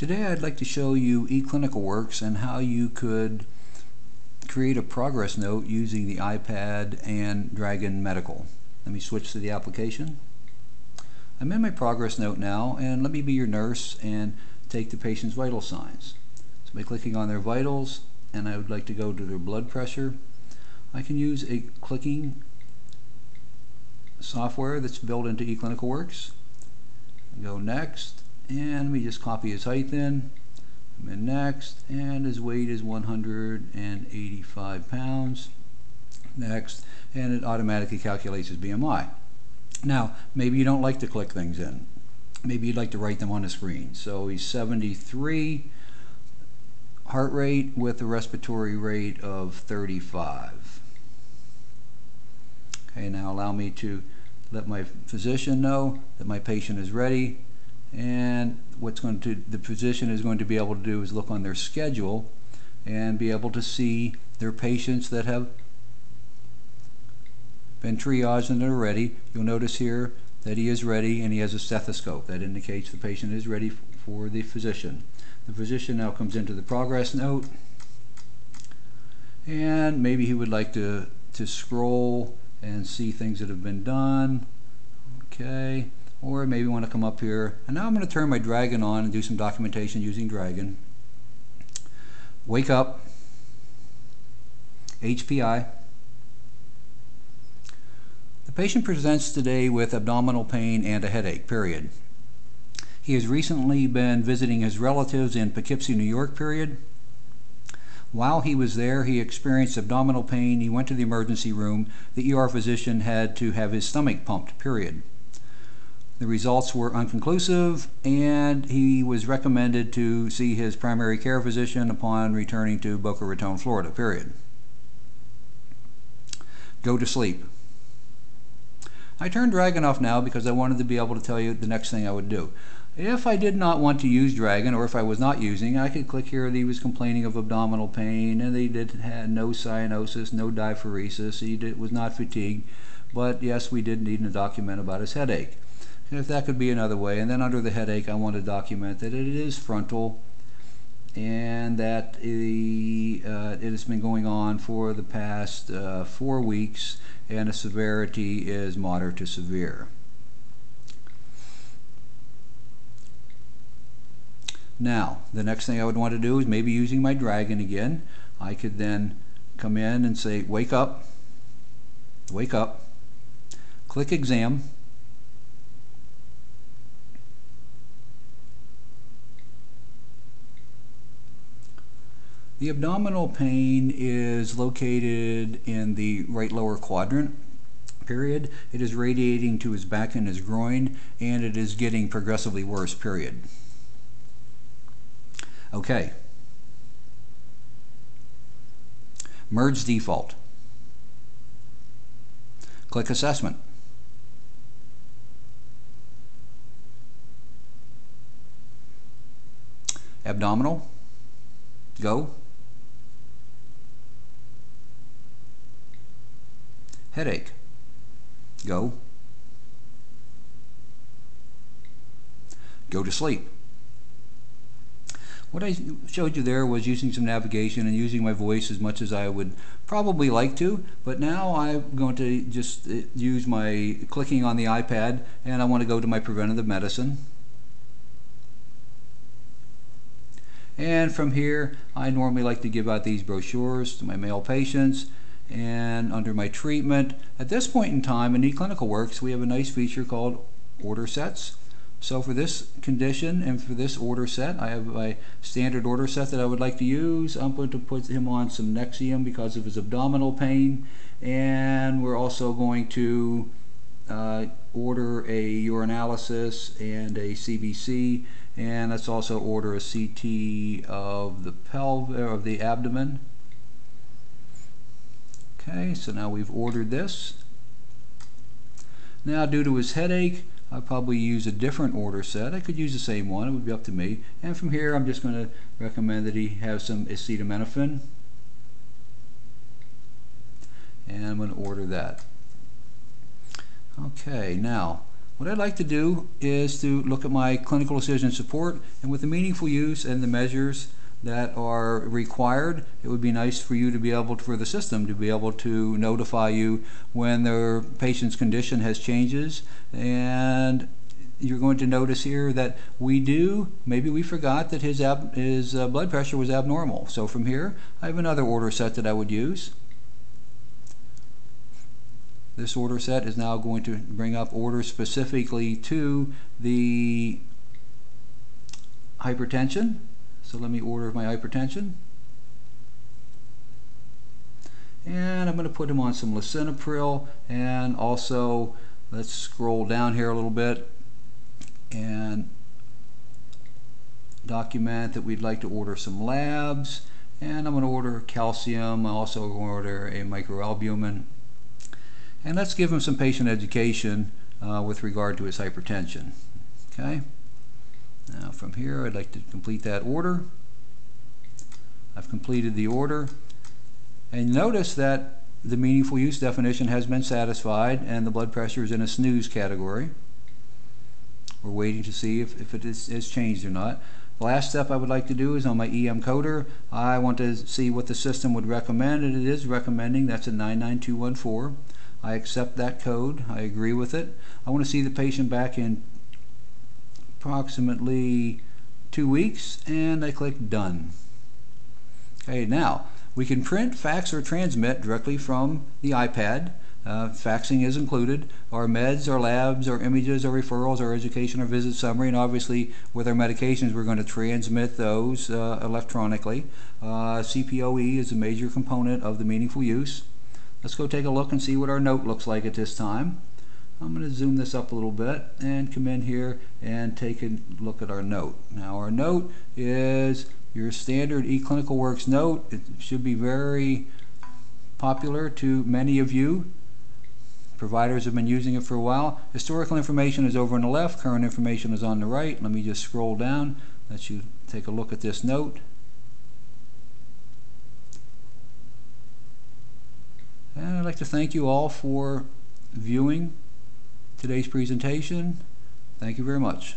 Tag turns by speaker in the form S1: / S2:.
S1: Today I'd like to show you eclinicalWorks and how you could create a progress note using the iPad and Dragon Medical. Let me switch to the application. I'm in my progress note now, and let me be your nurse and take the patient's vital signs. So by clicking on their vitals, and I would like to go to their blood pressure, I can use a clicking software that's built into eclinicalWorks. Go next. And let me just copy his height in. I'm in next, and his weight is 185 pounds. Next, and it automatically calculates his BMI. Now, maybe you don't like to click things in. Maybe you'd like to write them on the screen. So he's 73, heart rate with a respiratory rate of 35. Okay, now allow me to let my physician know that my patient is ready. And the physician is going to be able to do is look on their schedule and be able to see their patients that have been triaged and are ready. You'll notice here that he is ready and he has a stethoscope. That indicates the patient is ready for the physician. The physician now comes into the progress note, and maybe he would like to scroll and see things that have been done. Okay. Or maybe want to come up here, and now I'm going to turn my Dragon on and do some documentation using Dragon. Wake up, HPI. The patient presents today with abdominal pain and a headache, period. He has recently been visiting his relatives in Poughkeepsie, New York, period. While he was there, he experienced abdominal pain. He went to the emergency room. The ER physician had to have his stomach pumped, period. The results were unconclusive, and he was recommended to see his primary care physician upon returning to Boca Raton, Florida, period. Go to sleep. I turned Dragon off now because I wanted to be able to tell you the next thing I would do. If I did not want to use Dragon, or if I was not using, I could click here that he was complaining of abdominal pain, and he had no cyanosis, no diaphoresis, he was not fatigued, but yes, we did need to document about his headache. If that could be another way. And then under the headache, I want to document that it is frontal and that it has been going on for the past 4 weeks, and the severity is moderate to severe. Now, the next thing I would want to do is maybe using my Dragon again. I could then come in and say, wake up, click exam. The abdominal pain is located in the right lower quadrant, period. It is radiating to his back and his groin, and it is getting progressively worse, period. Okay. Merge default. Click assessment. Abdominal. Go. Headache. Go. Go to sleep. What I showed you there was using some navigation and using my voice as much as I would probably like to, but now I'm going to just use my clicking on the iPad, and I want to go to my preventative medicine. And from here, I normally like to give out these brochures to my male patients. And under my treatment, at this point in time in eclinicalWorks, we have a nice feature called order sets. So for this condition and for this order set, I have my standard order set that I would like to use. I'm going to put him on some Nexium because of his abdominal pain, and we're also going to order a urinalysis and a CBC, and let's also order a CT of the of the abdomen. Okay, so now we've ordered this. Now, due to his headache, I'll probably use a different order set. I could use the same one, it would be up to me. And from here, I'm just going to recommend that he have some acetaminophen. And I'm going to order that. Okay, now What I'd like to do is to look at my clinical decision support, and with the meaningful use and the measures that are required, it would be nice for you to be able to, for the system to be able to notify you when the patient's condition has changes. And you're going to notice here that maybe we forgot that his blood pressure was abnormal. So from here, I have another order set that I would use. This order set is now going to bring up orders specifically to the hypertension. So let me order my hypertension. And I'm going to put him on some lisinopril, and also let's scroll down here a little bit and document that we'd like to order some labs. And I'm going to order calcium. I'm also going to order a microalbumin. And let's give him some patient education with regard to his hypertension. Okay. Now from here, I'd like to complete that order. I've completed the order. And notice that the meaningful use definition has been satisfied and the blood pressure is in a snooze category. We're waiting to see if it is changed or not. The last step I would like to do is on my EM coder. I want to see what the system would recommend, and it is recommending that's a 99214. I accept that code. I agree with it. I want to see the patient back in approximately 2 weeks, and I click done. Okay, now we can print, fax, or transmit directly from the iPad. Faxing is included. Our meds, our labs, our images, our referrals, our education, our visit summary, and obviously with our medications we're going to transmit those electronically. CPOE is a major component of the meaningful use. Let's go take a look and see what our note looks like at this time. I'm going to zoom this up a little bit and come in here and take a look at our note. Now our note is your standard eclinicalWorks note. It should be very popular to many of you. Providers have been using it for a while. Historical information is over on the left, current information is on the right. Let me just scroll down, let you take a look at this note. And I'd like to thank you all for viewing today's presentation. Thank you very much.